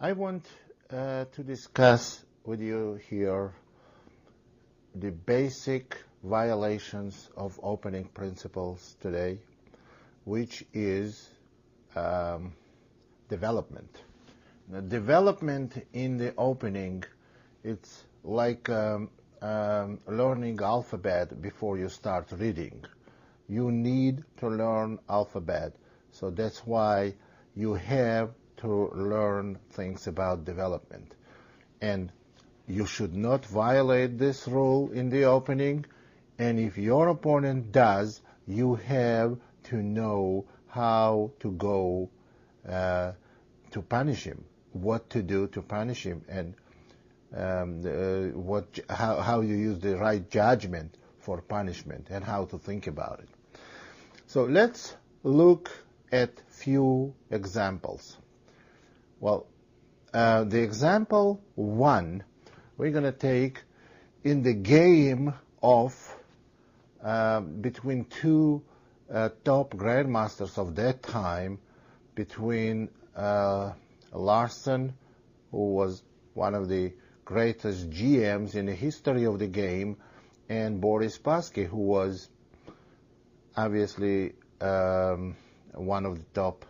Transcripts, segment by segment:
I want to discuss with you here the basic violations of opening principles today, which is development. Now, development in the opening, it's like learning alphabet before you start reading. You need to learn alphabet, so that's why you have to learn things about development. And you should not violate this rule in the opening, and if your opponent does, you have to know how to go to punish him, what to do to punish him, and how you use the right judgment for punishment and how to think about it. So let's look at few examples. Well, the example one we're going to take in the game of between two top grandmasters of that time, between Larsen, who was one of the greatest GMs in the history of the game, and Boris Spassky, who was obviously one of the top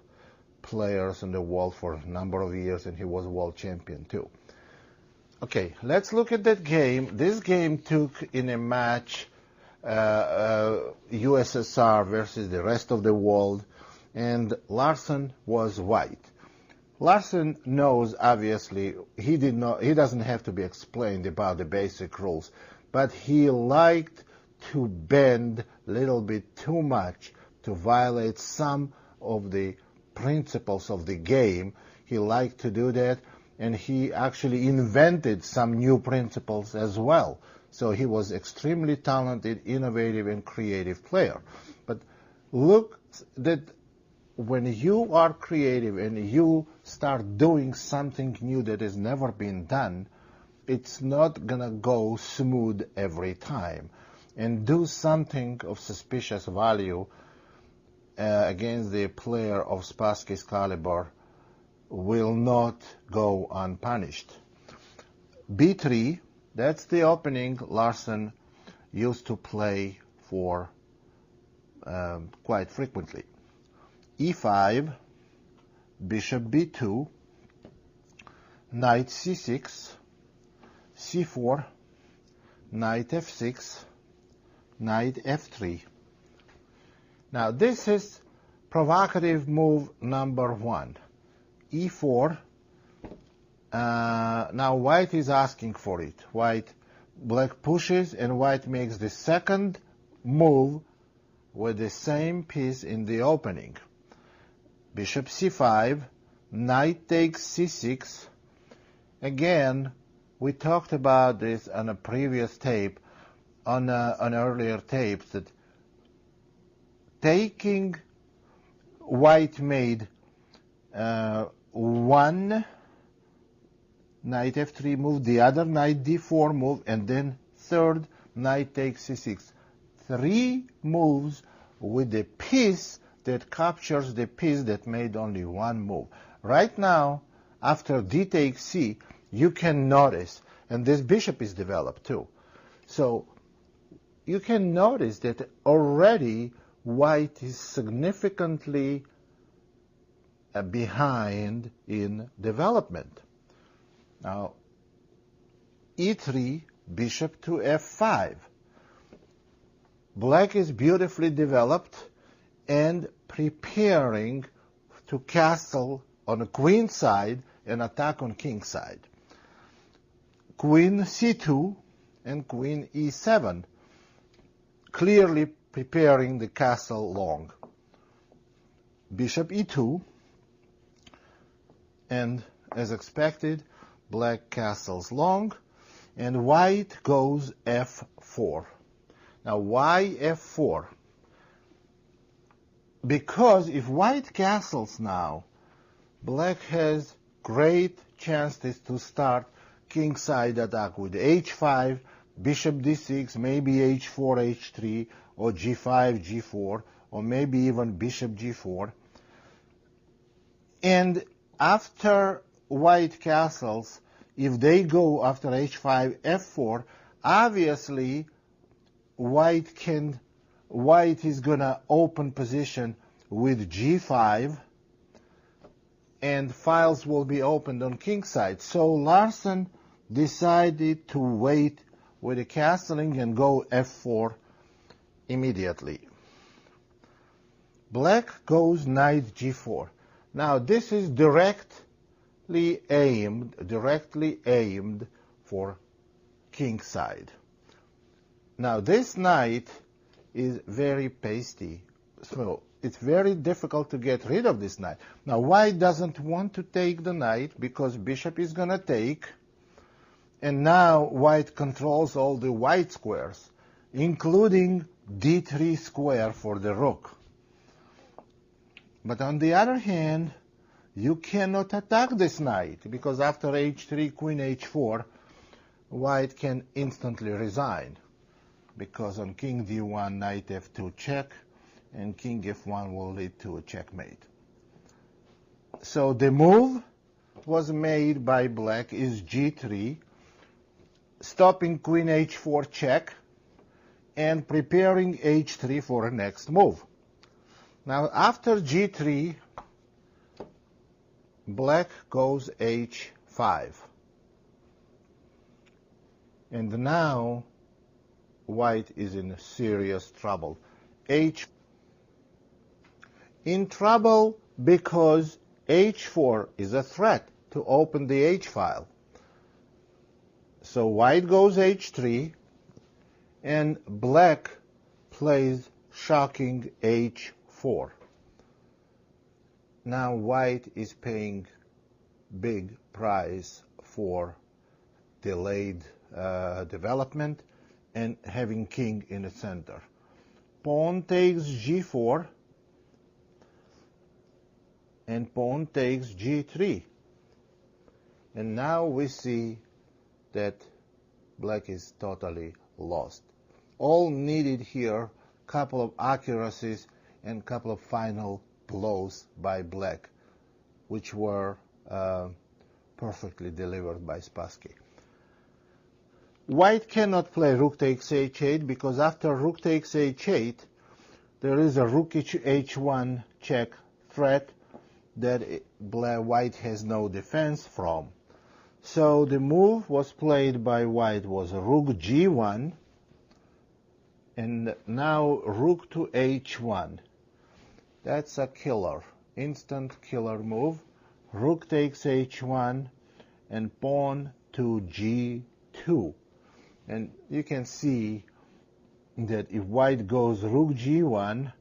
players in the world for a number of years, and he was world champion too. Okay, let's look at that game. This game took in a match USSR versus the rest of the world, and Larsen was white. Larsen knows, obviously, he doesn't have to be explained about the basic rules, but he liked to bend a little bit too much to violate some of the principles of the game. He liked to do that, and he actually invented some new principles as well. So he was extremely talented, innovative, and creative player. But look that when you are creative and you start doing something new that has never been done, it's not gonna go smooth every time. And do something of suspicious value against the player of Spassky's caliber will not go unpunished. B3, that's the opening Larsen used to play for quite frequently. E5, bishop B2, knight C6, C4, knight F6, knight F3. Now this is provocative move number one. E4. Now white is asking for it. Black pushes, and white makes the second move with the same piece in the opening. Bishop C5, knight takes C6. Again, we talked about this on a previous tape, on earlier tapes, that taking white made one knight F3 move, the other knight D4 move, and then third knight takes C6. 3 moves with the piece that captures the piece that made only one move. Right now, after D takes C, you can notice, and this bishop is developed too, so you can notice that already white is significantly behind in development. Now, E3, bishop to F5. Black is beautifully developed and preparing to castle on the queen side and attack on king side. Queen C2 and queen E7, clearly preparing the castle long. Bishop E2, and as expected, black castles long, and white goes F4. Now why F4? Because if white castles now, black has great chances to start kingside attack with H5, bishop D6, maybe H4, H3, or G5, G4, or maybe even bishop G4. And after white castles, if they go after h5, f4, obviously white is gonna open position with g5, and files will be opened on king side. So Larsson decided to wait with the castling and go f4 immediately. Black goes knight g4. Now this is directly aimed for king side. Now this knight is very pasty, so it's very difficult to get rid of this knight. Now white doesn't want to take the knight because bishop is going to take, and now white controls all the white squares, including d3 square for the rook. But on the other hand, you cannot attack this knight, because after h3, queen h4, white can instantly resign, because on king d1, knight f2 check, and king f1 will lead to a checkmate. So the move was made by black is g3, stopping queen h4 check, and preparing h3 for a next move. Now after g3, black goes h5. And now white is in serious trouble. In trouble because h4 is a threat to open the h file. So white goes h3, and black plays shocking h4. Now white is paying big price for delayed development and having king in the center. Pawn takes g4, and pawn takes g3. And now we see that black is totally lost. All needed here, couple of accuracies and couple of final blows by black, which were perfectly delivered by Spassky. White cannot play rook takes h8, because after rook takes h8, there is a rook h1 check threat that white has no defense from. So the move was played by white was rook g1, and now rook to h1. That's a killer, instant killer move. Rook takes h1 and pawn to g2. And you can see that if white goes rook g1,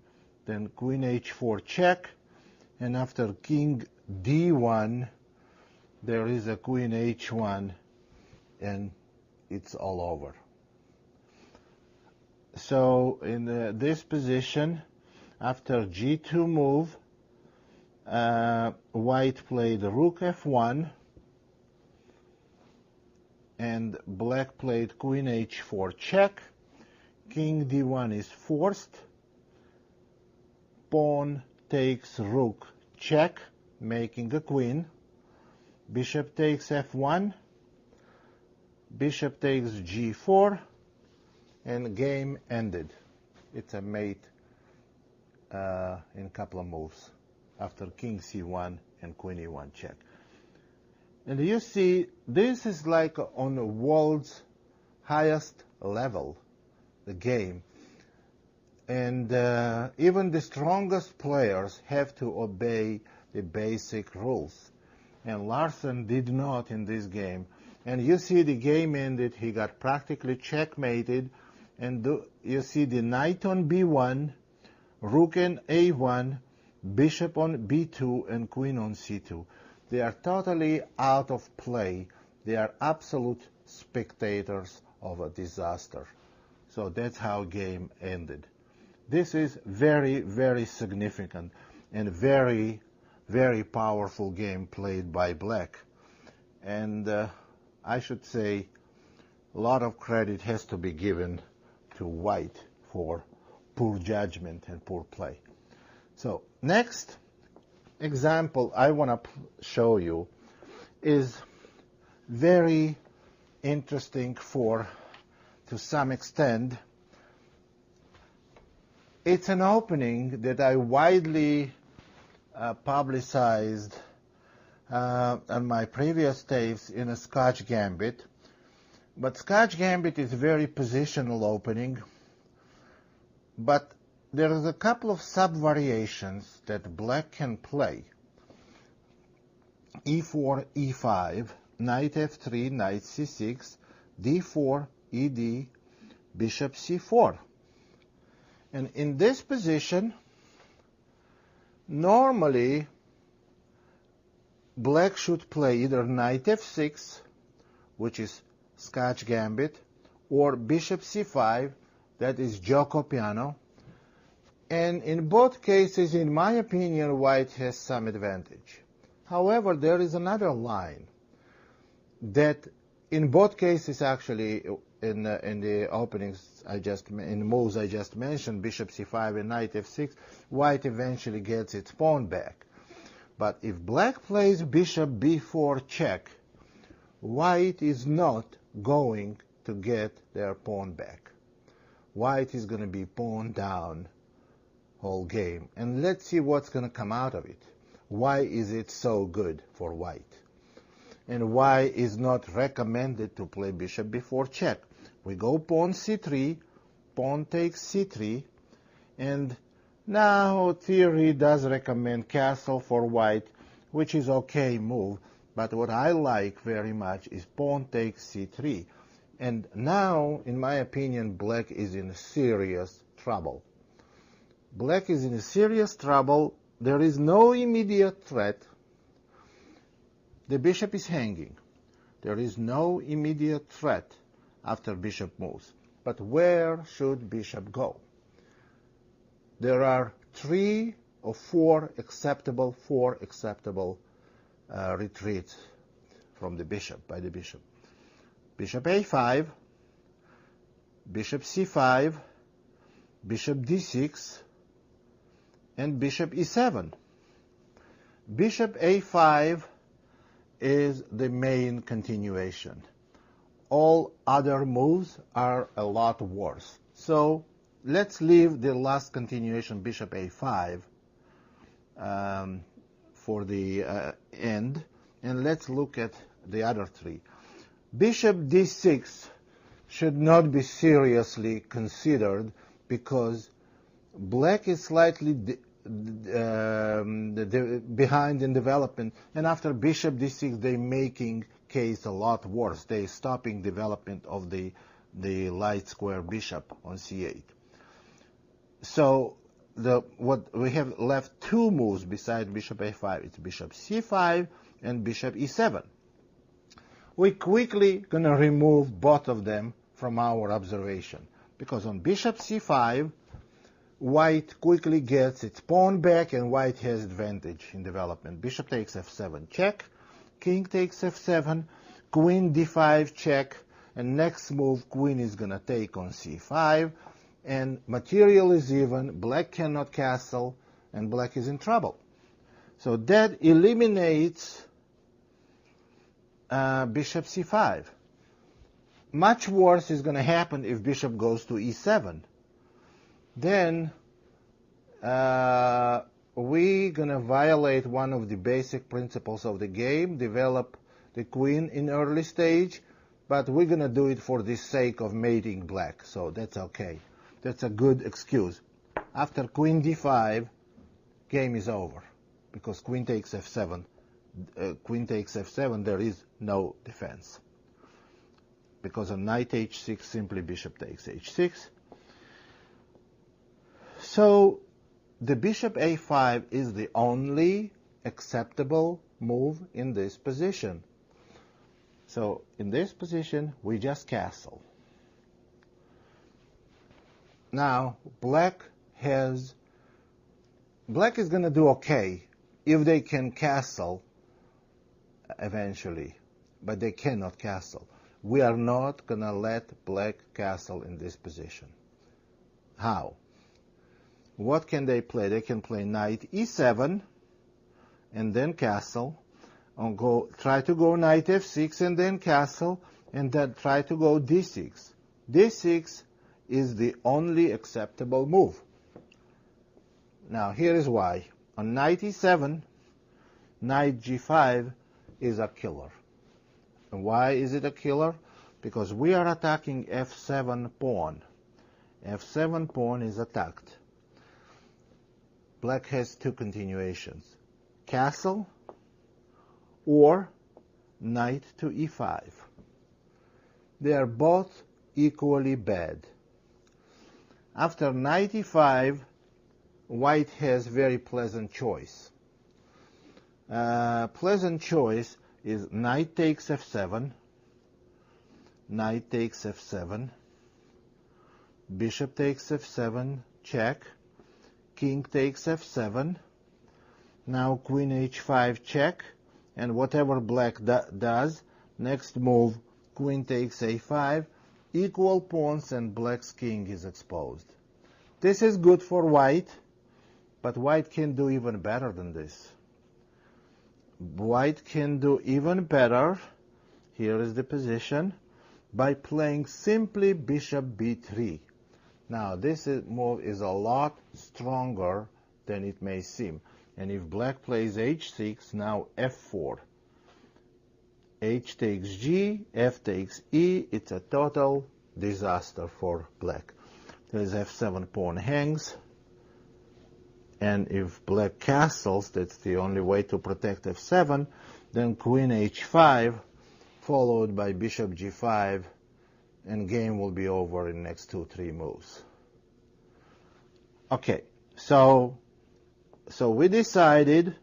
then queen h4 check, and after king d1, there is a queen h1, and it's all over. So in this position, after g2 move, white played rook f1, and black played queen h4 check. King d1 is forced. Pawn takes rook check, making a queen. Bishop takes f1. Bishop takes g4, and game ended. It's a mate in a couple of moves after king c1 and queen e1 check. And you see, this is like on the world's highest level, the game. And even the strongest players have to obey the basic rules. And Larsson did not in this game. And you see the game ended, he got practically checkmated. And you see the knight on b1, rook on a1, bishop on b2, and queen on c2. They are totally out of play. They are absolute spectators of a disaster. So that's how game ended. This is very, very significant and very, very powerful game played by black. And I should say a lot of credit has to be given to white for poor judgment and poor play. So next example I want to show you is very interesting to some extent. It's an opening that I widely publicized on my previous tapes in a Scotch Gambit. But Scotch Gambit is a very positional opening, but there is a couple of sub-variations that black can play. E4, E5, knight F3, knight C6, D4, ED, bishop C4. And in this position, normally black should play either knight F6, which is Scotch Gambit, or bishop C5, that is Gioco Piano. And in both cases, in my opinion, white has some advantage. However, there is another line that in both cases, actually, in the openings in the moves I just mentioned, bishop C5 and knight F6, white eventually gets its pawn back. But if black plays bishop B4 check, white is not going to get their pawn back. White is going to be pawn down whole game. And let's see what's going to come out of it. Why is it so good for white? And why is not recommended to play bishop B4 check? We go pawn C3, pawn takes C3, and now theory does recommend castle for white, which is okay move, but what I like very much is pawn takes C3. And now, in my opinion, black is in serious trouble. Black is in serious trouble. There is no immediate threat. The bishop is hanging. There is no immediate threat after bishop moves. But where should bishop go? There are four acceptable retreats from the bishop, by the bishop. Bishop A5, bishop C5, bishop D6, and bishop E7. Bishop A5 is the main continuation. All other moves are a lot worse. So let's leave the last continuation, bishop A5, for the end, and let's look at the other three. Bishop D6 should not be seriously considered because black is slightly behind in development, and after bishop D6 they're making case a lot worse. They're stopping development of the light square bishop on C8. So what we have left two moves beside bishop A5. It's bishop C5 and bishop E7. We're quickly going to remove both of them from our observation, because on bishop C5, white quickly gets its pawn back and white has advantage in development. Bishop takes F7 check, king takes F7, queen D5 check, and next move queen is going to take on C5, and material is even, black cannot castle, and black is in trouble. So that eliminates bishop C5. Much worse is going to happen if bishop goes to E7. Then we're going to violate one of the basic principles of the game, develop the queen in early stage, but we're going to do it for the sake of mating black, so that's okay. That's a good excuse. After queen D5, game is over, because queen takes F7. There is no defense. Because on knight H6, simply bishop takes H6. So the bishop A5 is the only acceptable move in this position. So in this position, we just castle. Now, black is going to do okay if they can castle eventually, but they cannot castle. We are not going to let black castle in this position. How? What can they play? They can play knight E7 and then castle. Try to go knight f6 and then castle, and then try to go d6. d6 is the only acceptable move. Now here is why. On knight e7, knight g5 is a killer. And why is it a killer? Because we are attacking f7 pawn. f7 pawn is attacked. Black has two continuations. Castle or knight to e5. They are both equally bad. After knight e5, white has very pleasant choice. Pleasant choice is knight takes f7, knight takes f7, bishop takes f7, check, king takes f7, now queen h5 check, and whatever black does, next move, queen takes a5, equal pawns and black's king is exposed. This is good for white, but white can do even better than this. White can do even better, here is the position, by playing simply bishop b3. Now this move is a lot stronger than it may seem. And if black plays h6, now f4. H takes g, f takes e, it's a total disaster for black. There's f7 pawn hangs, and if black castles, that's the only way to protect f7, then queen h5, followed by bishop g5, and game will be over in next 2-3 moves. Okay, so we decided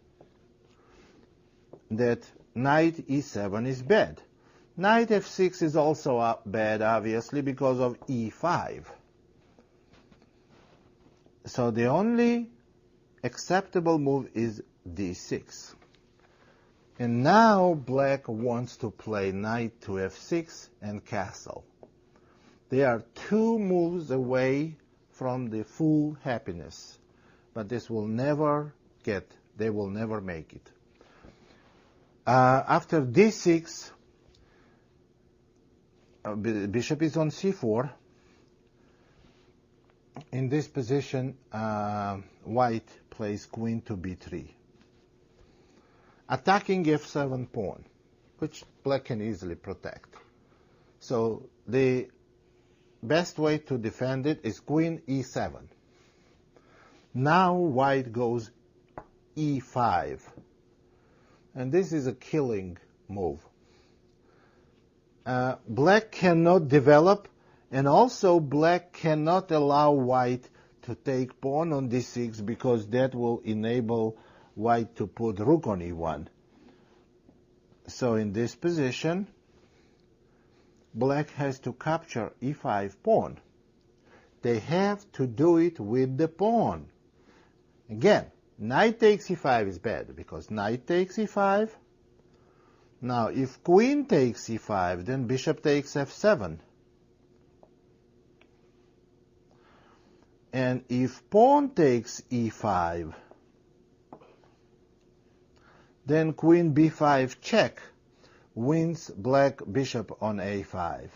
that knight e7 is bad. Knight f6 is also bad, obviously, because of e5. So the only acceptable move is d6. And now black wants to play knight to f6 and castle. They are 2 moves away from the full happiness, but this will never they will never make it. After d6, bishop is on c4. In this position, white plays queen to b3, attacking f7 pawn, which black can easily protect. So the best way to defend it is queen e7. Now white goes e5, and this is a killing move. Black cannot develop, and also black cannot allow white to take pawn on d6 because that will enable white to put rook on e1. So in this position, black has to capture e5 pawn. They have to do it with the pawn. Again, knight takes e5 is bad because knight takes e5. Now, if queen takes e5, then bishop takes f7. And if pawn takes e5, then queen b5 check wins black bishop on a5.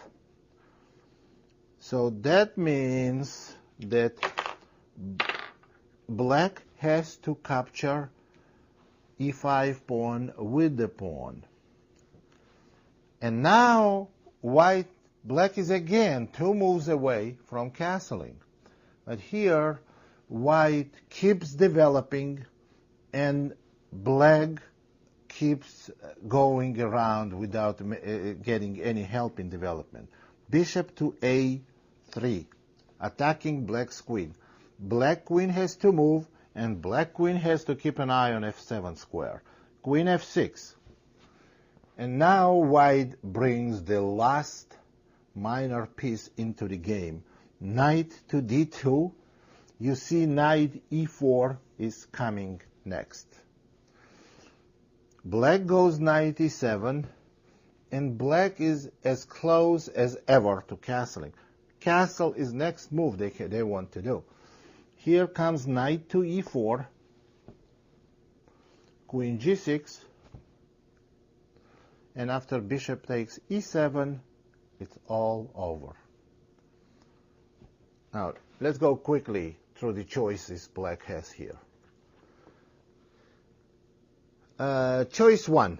So that means that black has to capture e5 pawn with the pawn. And now black is again 2 moves away from castling. But here, white keeps developing and black keeps going around without getting any help in development. Bishop to a3, attacking black's queen. Black queen has to move, and black queen has to keep an eye on f7 square. Queen f6. And now white brings the last minor piece into the game. Knight to d2. You see knight e4 is coming next. Black goes knight e7, and black is as close as ever to castling. Castle is next move they want to do. Here comes knight to e4, queen g6, and after bishop takes e7, it's all over. Now, let's go quickly through the choices black has here. Choice 1,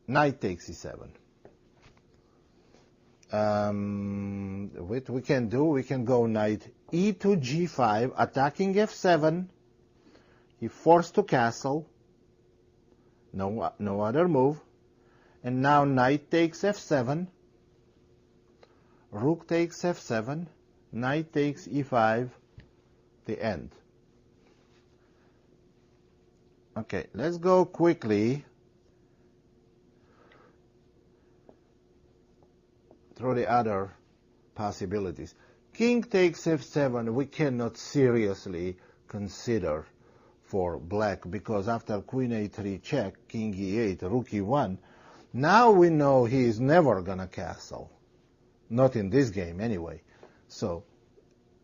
knight takes e7. What we can do, we can go knight e to g5, attacking f7. He forced to castle. No other move. And now knight takes f7. Rook takes f7. Knight takes e5. The end. Okay, let's go quickly through the other possibilities. King takes f7 we cannot seriously consider for black, because after queen a3 check, king e8, rook e1, now we know he is never gonna castle. Not in this game anyway. So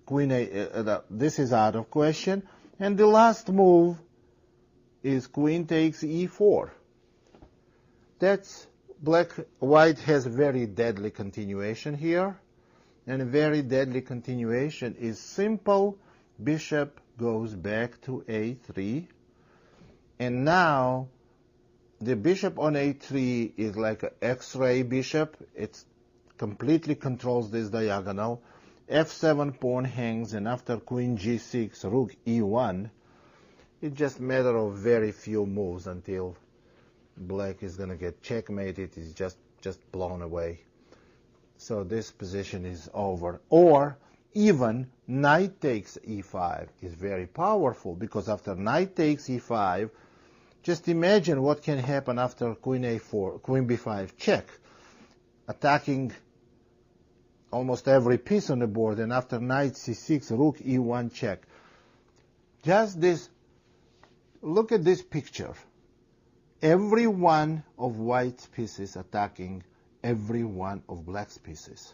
queen this is out of question. And the last move is queen takes e4. That's white has very deadly continuation here, and a very deadly continuation is simple. Bishop goes back to a3, and now the bishop on a3 is like an X-ray bishop. It completely controls this diagonal. f7 pawn hangs, and after queen g6, rook e1, it's just a matter of very few moves until black is going to get checkmated. It's just blown away. So this position is over. Or even knight takes e5 is very powerful, because after knight takes e5, just imagine what can happen after queen a4, queen b5 check, attacking almost every piece on the board, and after knight c6, rook e1 check. Just this, look at this picture. Every one of white's pieces attacking every one of black's pieces.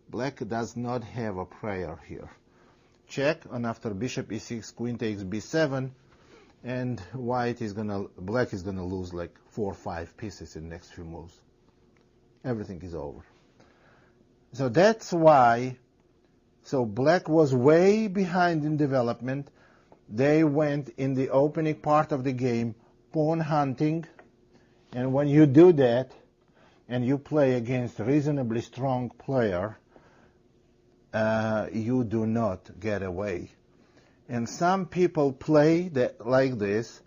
Black does not have a prayer here. Check, and after bishop e6, queen takes b7, and black is gonna lose like 4 or 5 pieces in the next few moves. Everything is over. So that's why, black was way behind in development. They went in the opening part of the game pawn hunting, and when you do that and you play against a reasonably strong player, you do not get away. And some people play like this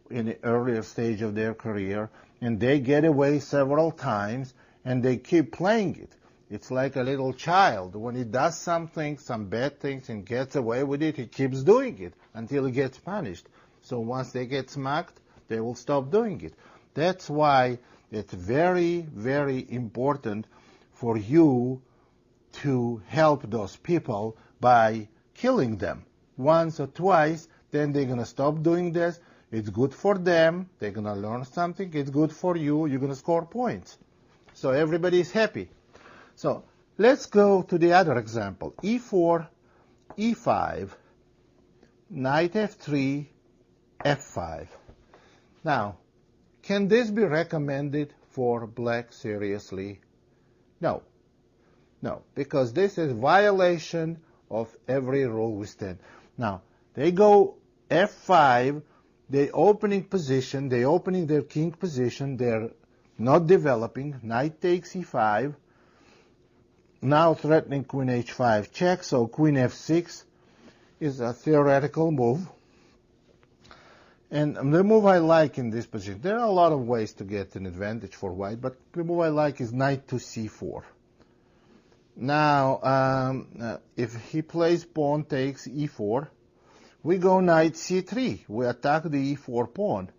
in the earlier stage of their career, and they get away several times, and they keep playing it. It's like a little child. When he does something, some bad things, and gets away with it, he keeps doing it until he gets punished. So once they get smacked, they will stop doing it. That's why it's very, very important for you to help those people by killing them once or twice. Then they're going to stop doing this. It's good for them. They're going to learn something. It's good for you. You're going to score points. So everybody is happy. So let's go to the other example. e4, e5, knight f3, f5. Now, can this be recommended for black seriously? No. No, because this is violation of every rule we stand. Now, they go f5, they opening position, they opening their king position, they're not developing. Knight takes e5. Now threatening queen h5 check, so queen f6 is a theoretical move. And the move I like in this position, there are a lot of ways to get an advantage for white, but the move I like is knight to c4. Now, if he plays pawn takes e4, we go knight c3. We attack the e4 pawn.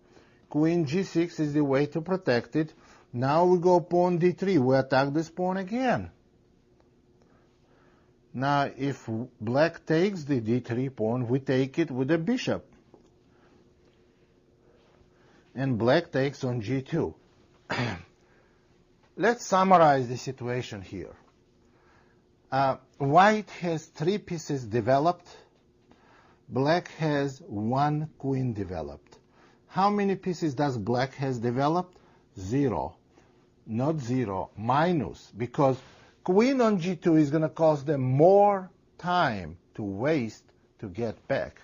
Queen g6 is the way to protect it. Now we go pawn d3. We attack this pawn again. Now, if black takes the d3 pawn, we take it with the bishop. And black takes on g2. Let's summarize the situation here. White has 3 pieces developed. Black has 1 queen developed. How many pieces does black has developed? 0. Not 0, minus, because queen on g2 is going to cost them more time to waste to get back.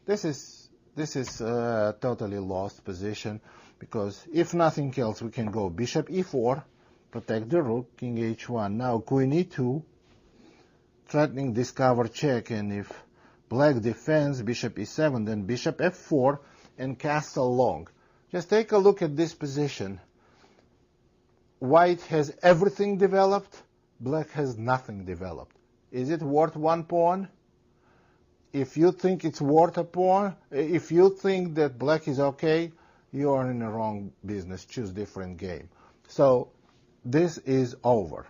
This is a totally lost position, because if nothing else, we can go bishop e4, protect the rook, king h1. Now queen e2, threatening discover check, and if black defends, bishop e7, then bishop f4, and castle long. Just take a look at this position. White has everything developed, black has nothing developed. Is it worth one pawn? If you think it's worth a pawn, if you think that black is okay, you are in the wrong business. Choose different game. So this is over.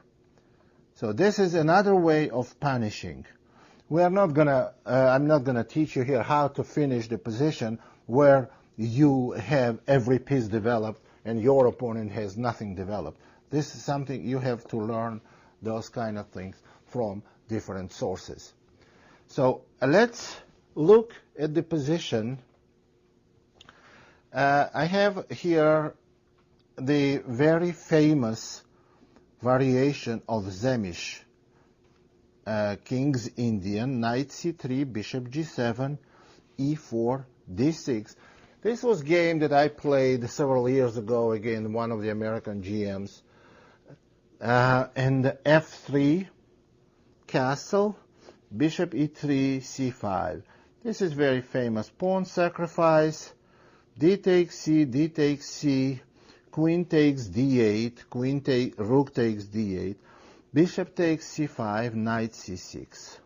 So this is another way of punishing. We are not gonna. I'm not gonna teach you here how to finish the position where you have every piece developed and your opponent has nothing developed. This is something you have to learn, those kind of things, from different sources. So let's look at the position. I have here the very famous variation of Zemish, King's Indian, knight c3, bishop g7, e4, d6. This was a game that I played several years ago against one of the American GMs. And f3, castle, bishop e3, c5. This is very famous. Pawn sacrifice, d takes c, queen takes d8, rook takes d8, bishop takes c5, knight c6.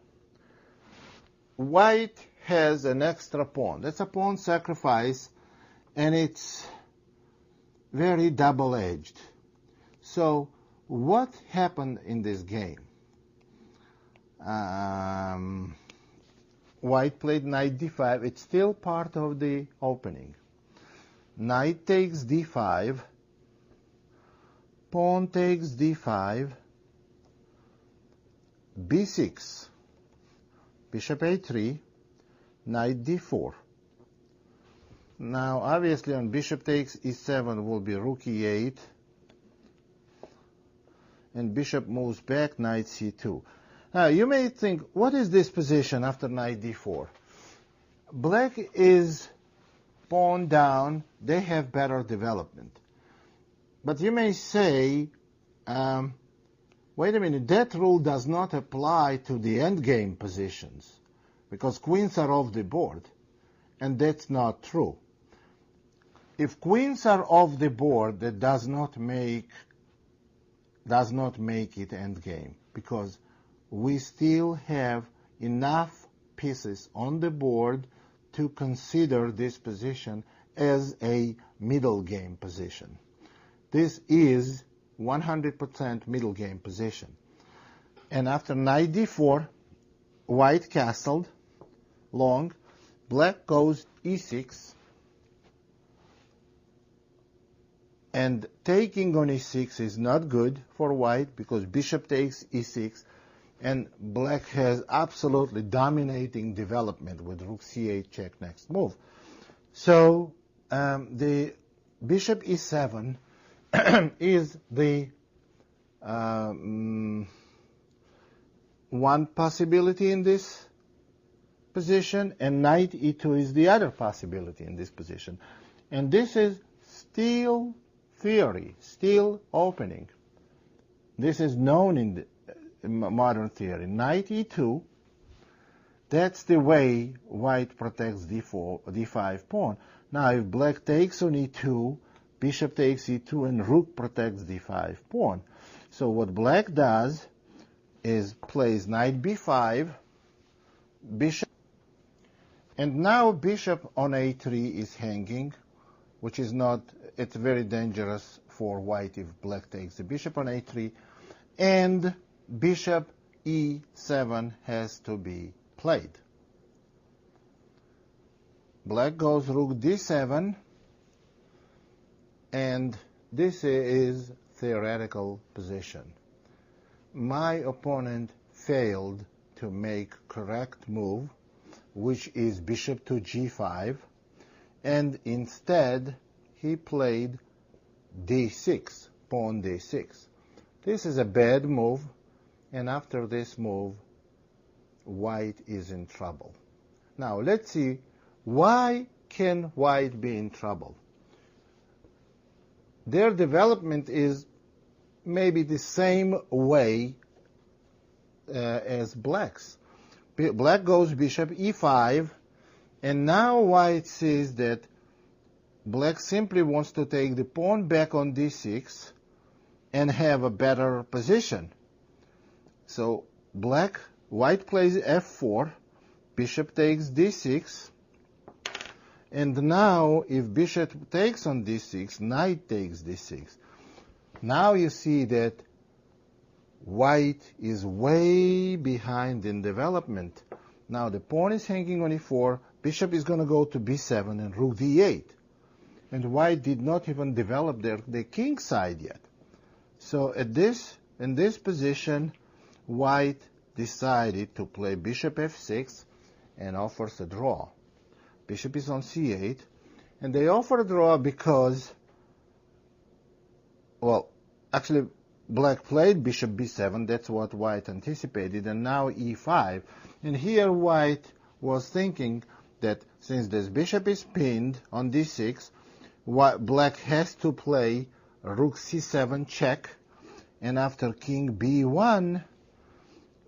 White has an extra pawn. That's a pawn sacrifice, and it's very double-edged. So what happened in this game? White played knight d5. It's still part of the opening. Knight takes d5, pawn takes d5, b6, bishop a3, knight d4. Now, obviously, on bishop takes e7 will be rook e8, and bishop moves back, knight c2. Now, you may think, what is this position after knight d4? Black is pawn down. They have better development. But you may say, wait a minute, that rule does not apply to the endgame positions, because queens are off the board, and that's not true. If queens are off the board, that does not make it endgame, because we still have enough pieces on the board to consider this position as a middle game position. This is 100% middle game position. And after knight d4, white castled long, black goes e6, and taking on e6 is not good for white because bishop takes e6, and black has absolutely dominating development with rook c8 check next move. So the bishop e7 is the one possibility in this position, and knight e2 is the other possibility in this position. And this is still theory, still opening. This is known in the modern theory. Knight e2, that's the way white protects d5 pawn. Now if black takes on e2, bishop takes e2, and rook protects d5 pawn. So what black does is plays knight b5, bishop, and now bishop on a3 is hanging, which is not, it's very dangerous for white if black takes the bishop on a3, and bishop e7 has to be played. Black goes rook d7, and this is theoretical position. My opponent failed to make correct move, which is bishop to g5, and instead he played d6, pawn d6. This is a bad move, and after this move, white is in trouble. Now let's see, why can white be in trouble? Their development is maybe the same way as black's. Black goes bishop e5, and now white sees that black simply wants to take the pawn back on d6 and have a better position. So white plays f4, bishop takes d6, and now if bishop takes on d6, knight takes d6. Now you see that white is way behind in development. Now the pawn is hanging on e4, bishop is going to go to b7 and rook d8. And white did not even develop the king side yet. So in this position, white decided to play bishop f6 and offers a draw. Bishop is on c8, and they offer a draw because, well, actually black played bishop b7, that's what white anticipated, and now e5. And here white was thinking that since this bishop is pinned on d6, black has to play rook c7 check, and after king b1,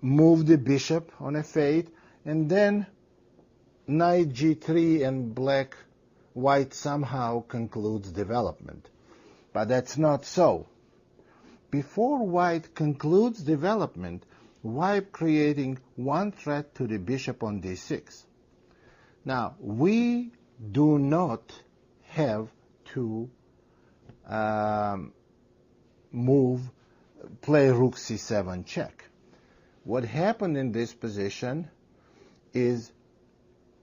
move the bishop on f8, and then knight g3, and white somehow concludes development. But that's not so. Before white concludes development, white creating one threat to the bishop on d6. Now, we do not have to play rook c7 check. What happened in this position is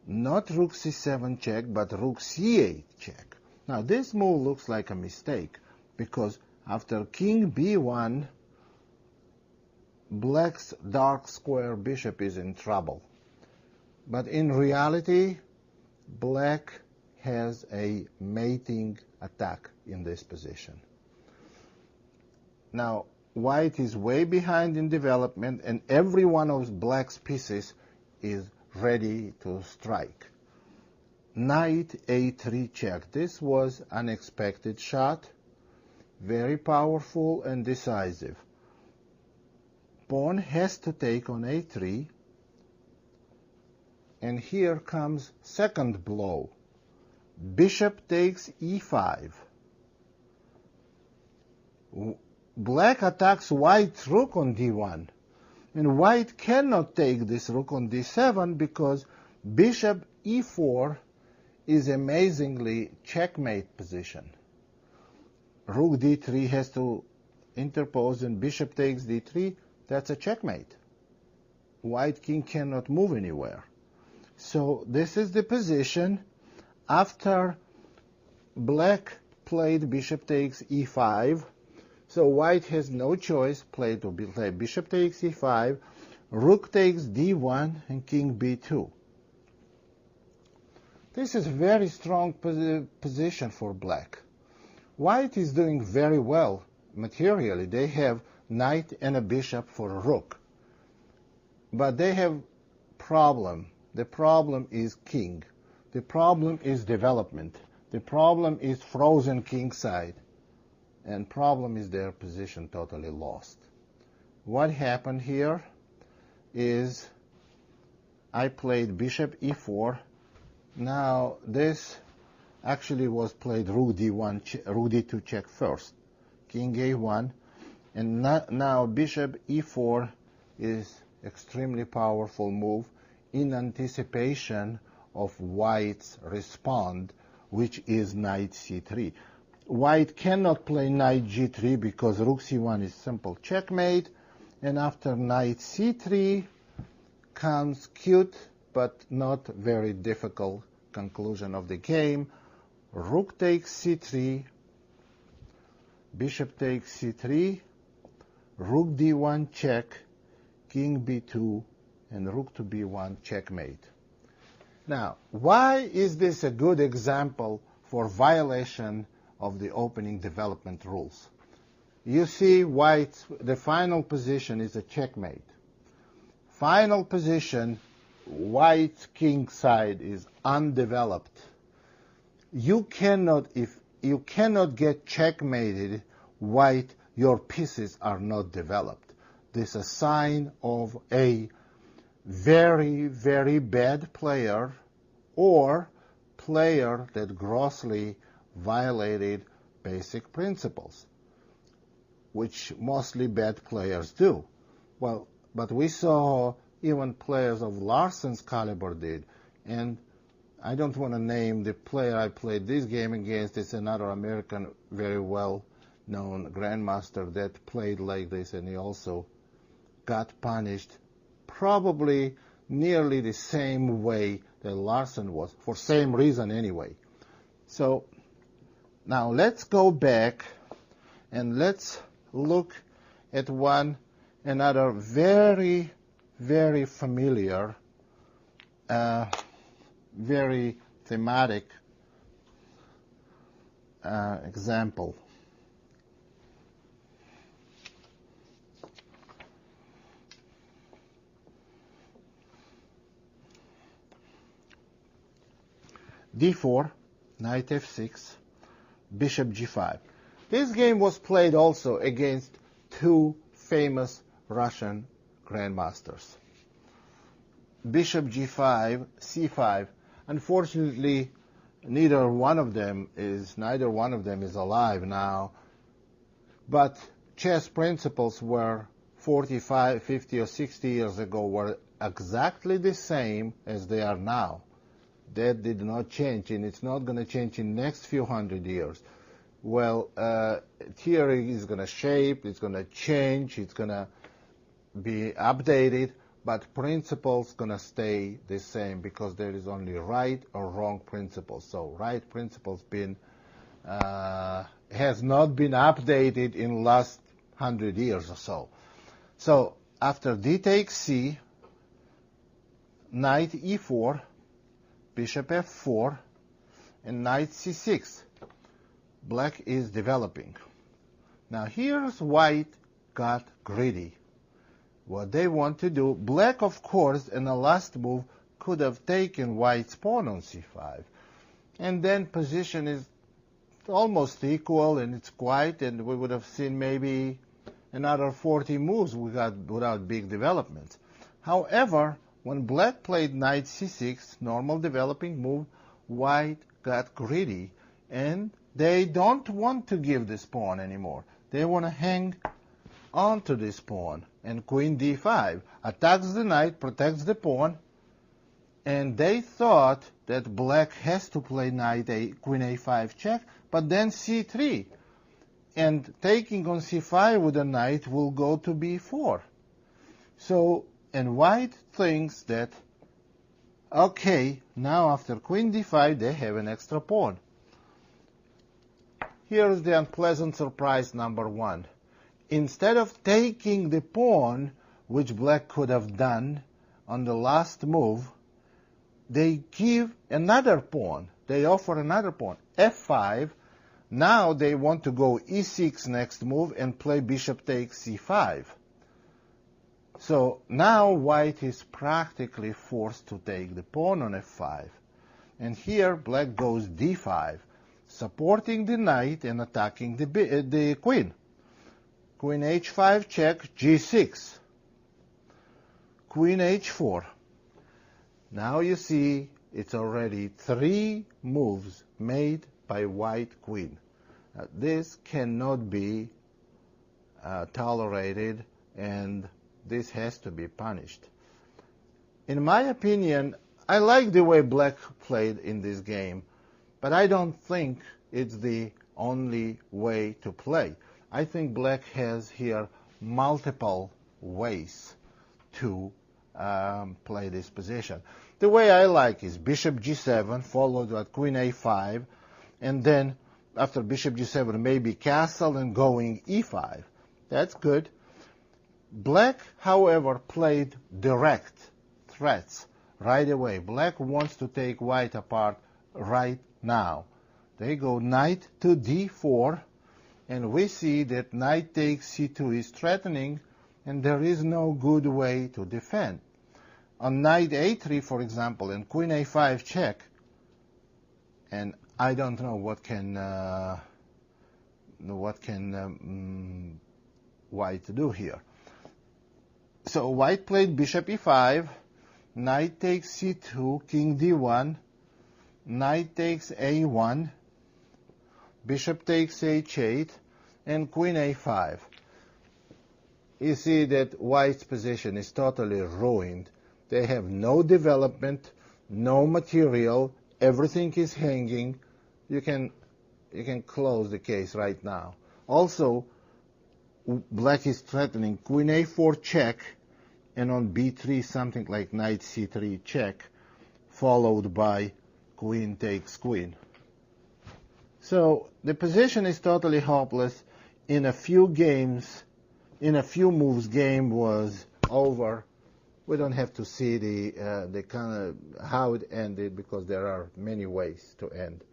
not rook c7 check, but rook c8 check. Now this move looks like a mistake, because after king b1, black's dark square bishop is in trouble. But in reality, black has a mating attack in this position. Now, white is way behind in development, and every one of black's pieces is ready to strike. Knight a3 check. This was an unexpected shot, very powerful and decisive. Pawn has to take on a3, and here comes second blow. Bishop takes e5. Black attacks white's rook on d1, and white cannot take this rook on d7 because bishop e4 is amazingly checkmate position. Rook d3 has to interpose, and bishop takes d3. That's a checkmate. White king cannot move anywhere. So this is the position after black played bishop takes e5. So white has no choice, play bishop takes e5, rook takes d1, and king b2. This is a very strong position for black. White is doing very well materially. They have knight and a bishop for a rook. But they have problem. The problem is king. The problem is development. The problem is frozen king side. And problem is their position totally lost. What happened here is I played bishop e4. Now this actually was played rook d2 check first. King a1. And now bishop e4 is extremely powerful move in anticipation of white's response, which is knight c3. White cannot play knight g3 because rook c1 is simple checkmate, and after knight c3 comes cute but not very difficult conclusion of the game. Rook takes c3, bishop takes c3, rook d1 check, king b2, and rook to b1 checkmate. Now, why is this a good example for violation of the opening development rules? You see white, the final position is a checkmate. Final position, white king side is undeveloped. You cannot get checkmated, white, your pieces are not developed. This is a sign of a very, very bad player or player that grossly violated basic principles, which mostly bad players do. Well, but we saw even players of Larsson's caliber did, and I don't want to name the player I played this game against. It's another American, very well-known grandmaster that played like this, and he also got punished probably nearly the same way that Larsson was, for same reason anyway. So now let's go back and let's look at another very, very familiar, very thematic example. d4, knight f6, bishop g5. This game was played also against two famous Russian grandmasters. Bishop g5, c5. Unfortunately, neither one of them is alive now. But chess principles were 45, 50, or 60 years ago were exactly the same as they are now. That did not change, and it's not going to change in the next few hundred years. Well, theory is going to shape, it's going to change, it's going to be updated, but principles going to stay the same because there is only right or wrong principles. So right principles has not been updated in last 100 years or so. So after d takes c, knight e4, bishop f4, and knight c6. Black is developing. Now here's white got greedy. What they want to do, black of course in the last move could have taken white's pawn on c5. And then position is almost equal and it's quiet, and we would have seen maybe another 40 moves without big developments. However, when black played knight c6, normal developing move, white got greedy, and they don't want to give this pawn anymore. They want to hang onto this pawn, and queen d5 attacks the knight, protects the pawn, and they thought that black has to play queen a5 check, but then c3, and taking on c5 with a knight will go to b4. So, and white thinks that, okay, now after queen d5, they have an extra pawn. Here's the unpleasant surprise number one. Instead of taking the pawn, which black could have done on the last move, they give another pawn. They offer another pawn, f5. Now they want to go e6 next move and play bishop takes c5. So now white is practically forced to take the pawn on f5. And here black goes d5, supporting the knight and attacking the queen. Queen h5 check, g6. Queen h4. Now you see it's already 3 moves made by white queen. This cannot be tolerated, and this has to be punished. In my opinion, I like the way black played in this game, but I don't think it's the only way to play. I think black has here multiple ways to play this position. The way I like is bishop g7 followed by queen a5, and then after bishop g7 maybe castle and going e5. That's good. Black, however, played direct threats right away. Black wants to take white apart right now. They go knight to d4, and we see that knight takes c2 is threatening, and there is no good way to defend. On knight a3, for example, and queen a5 check, and I don't know what can white do here. So white played bishop e5, knight takes c2, king d1, knight takes a1, bishop takes h8, and queen a5. You see that white's position is totally ruined. They have no development, no material, everything is hanging. You can close the case right now. Also, black is threatening queen a4 check, and on b3 something like knight c3 check, followed by queen takes queen. So the position is totally hopeless. In a few moves, game was over. We don't have to see the kind of how it ended, because there are many ways to end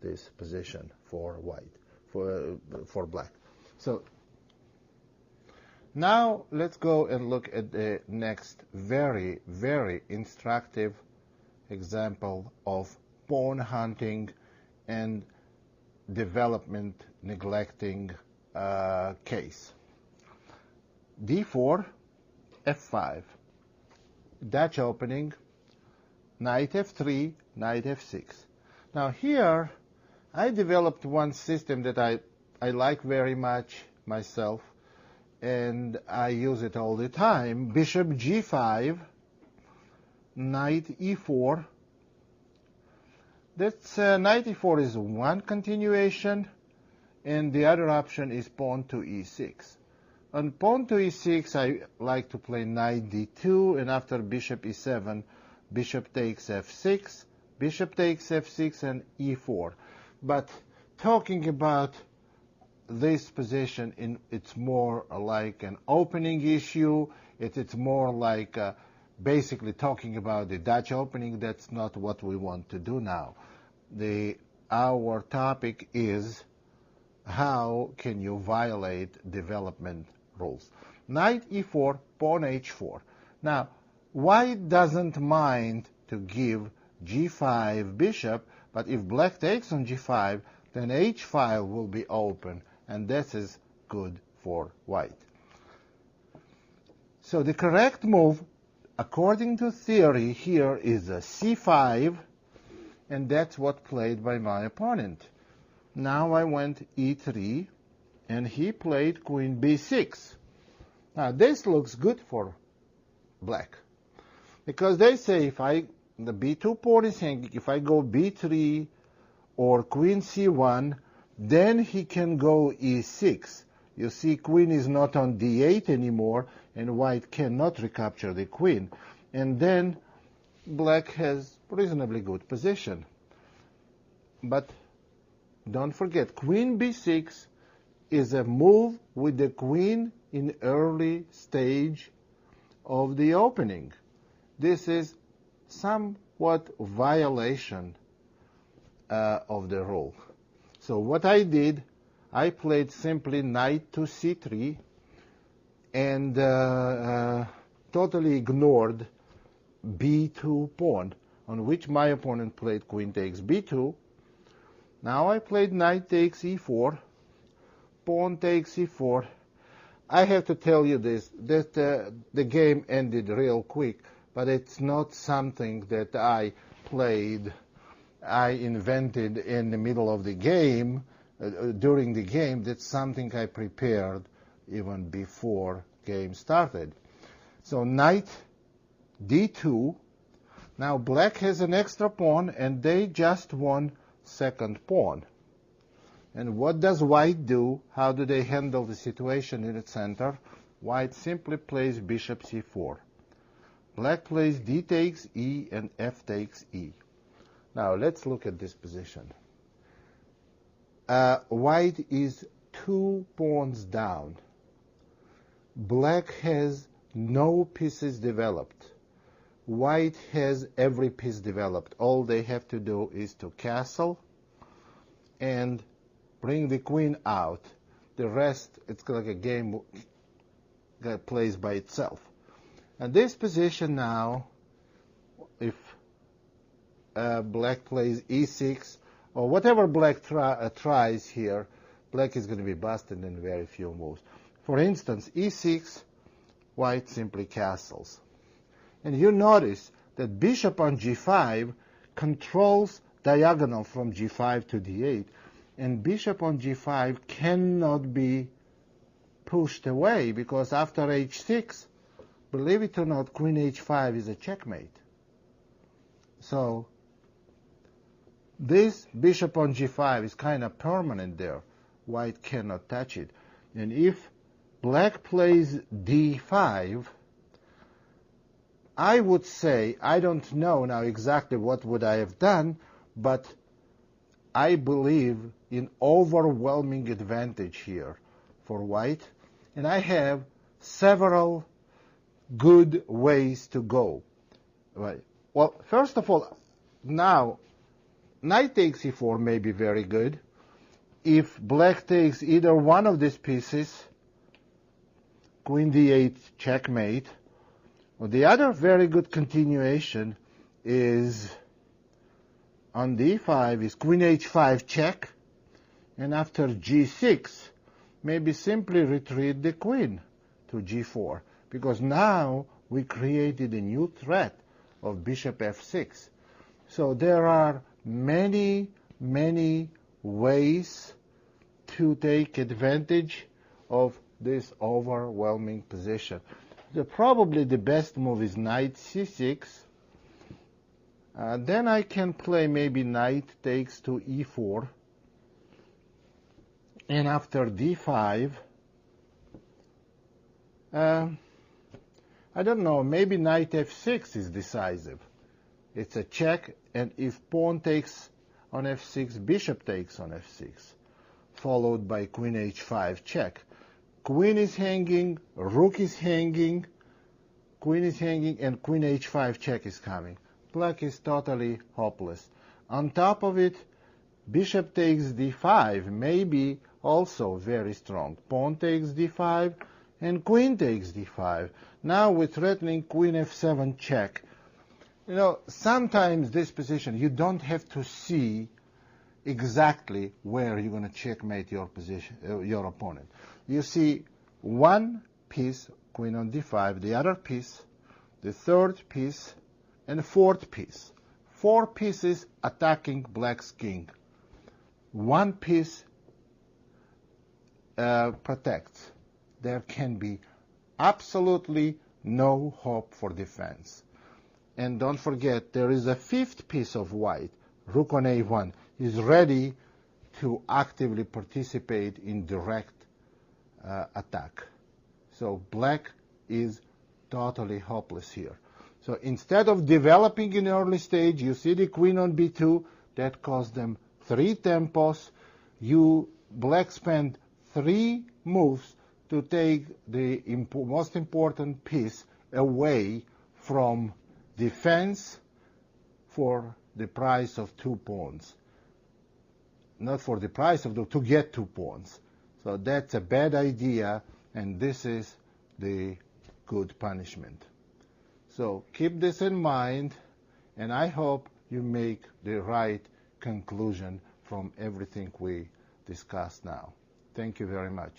this position for white, for black. So now let's go and look at the next very, very instructive example of pawn hunting and development neglecting case. d4, f5, Dutch opening, knight f3, knight f6. Now here I developed one system that I like very much myself, and I use it all the time. Bishop g5, knight e4. That's knight e4 is one continuation, and the other option is pawn to e6. On pawn to e6, I like to play knight d2, and after bishop e7, bishop takes f6, bishop takes f6, and e4. But talking about this position, it's more like an opening issue. It's more like basically talking about the Dutch opening. That's not what we want to do now. Our topic is how can you violate development rules. Knight e4, pawn h4. Now, white doesn't mind to give g5 bishop, but if black takes on g5, then h file will be open, and this is good for white. So the correct move, according to theory, here is a c5, and that's what played by my opponent. Now I went e3, and he played queen b6. Now this looks good for black, because they say if the b2 pawn is hanging, if I go b3 or queen c1, then he can go e6. You see, queen is not on d8 anymore, and white cannot recapture the queen. And then black has reasonably good position. But don't forget, queen b6 is a move with the queen in early stage of the opening. This is somewhat violation of the rule. So what I did, I played simply knight to c3 and totally ignored b2 pawn, on which my opponent played queen takes b2. Now I played knight takes e4, pawn takes e4. I have to tell you this, that the game ended real quick, but it's not something that I invented in the middle of the game, during the game. That's something I prepared even before game started. So knight d2. Now black has an extra pawn, and they just won second pawn. And what does white do? How do they handle the situation in the center? White simply plays bishop c4. Black plays d takes e and f takes e. Now let's look at this position. White is 2 pawns down. Black has no pieces developed. white has every piece developed. All they have to do is to castle and bring the queen out. The rest, it's like a game that plays by itself. And this position now, if black plays e6, or whatever black tries here, black is going to be busted in very few moves. For instance, e6, white simply castles. And you notice that bishop on g5 controls diagonal from g5 to d8, and bishop on g5 cannot be pushed away, because after h6, believe it or not, queen h5 is a checkmate. So this bishop on g5 is kind of permanent there. White cannot touch it. And if black plays d5, I would say, I don't know now exactly what would I have done, but I believe in overwhelming advantage here for white. And I have several good ways to go. Right. Well, first of all, now, knight takes e4 may be very good. If black takes either one of these pieces, queen d8 checkmate. Well, the other very good continuation is on d5 is queen h5 check, and after g6, maybe simply retreat the queen to g4, because now we created a new threat of bishop f6. So there are many, many ways to take advantage of this overwhelming position. Probably the best move is knight c6. Then I can play maybe knight takes to e4. And after d5, I don't know, maybe knight f6 is decisive. It's a check, and if pawn takes on f6, bishop takes on f6, followed by queen h5 check. Queen is hanging, rook is hanging, queen is hanging, and queen h5 check is coming. Black is totally hopeless. On top of it, bishop takes d5, maybe also very strong. Pawn takes d5, and queen takes d5. Now we're threatening queen f7 check. You know, sometimes this position, you don't have to see exactly where you're going to checkmate your position, your opponent. You see one piece, queen on d5, the other piece, the third piece, and the fourth piece. 4 pieces attacking black's king. 1 piece protects. There can be absolutely no hope for defense. And don't forget, there is a 5th piece of white, rook on a1, is ready to actively participate in direct attack. So black is totally hopeless here. So instead of developing in early stage, you see the queen on b2, that cost them 3 tempos. Black spent 3 moves to take the most important piece away from defense for the price of 2 pawns. Not for the price of to get 2 pawns. So that's a bad idea, and this is the good punishment. So keep this in mind, and I hope you make the right conclusion from everything we discussed now. Thank you very much.